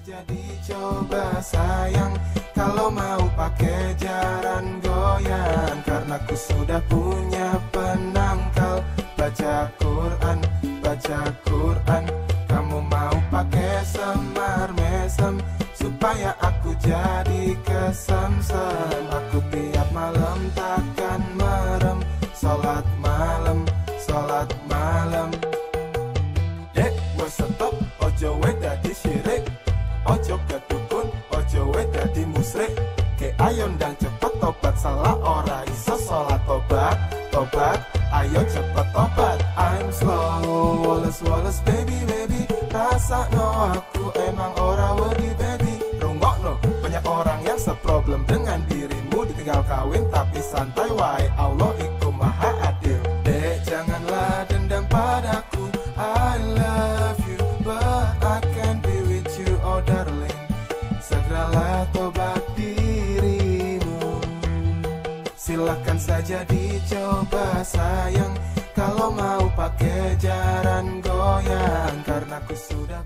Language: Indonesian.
saja dicoba sayang, kalau mau pakai jaran goyang, karena ku sudah punya penangkal. Baca Quran, kamu mau pakai semar mesem, supaya aku jadi kesemsem. Aku tiap malam takkan merem, sholat malam. Dek, wes stop, ojo we dadi syirik, ojo kedukun, ojo we dadi musrik. Ke ayo ndang cepet tobat, salah ora iso sholat tobat, ayo cepet tobat. I'm slow, woles baby, rasakno aku emang ora wedi baby. Rungokno, banyak orang yang seproblem dengan dirimu, ditinggal kawin tapi santai wae, Allah iku maha adil. Dek, janganlah dendam padaku, I love you but I can't be with you, oh darling. Segeralah tobat dirimu. Silakan saja dicoba sayang, kalau mau pakai jaran goyang, karena ku sudah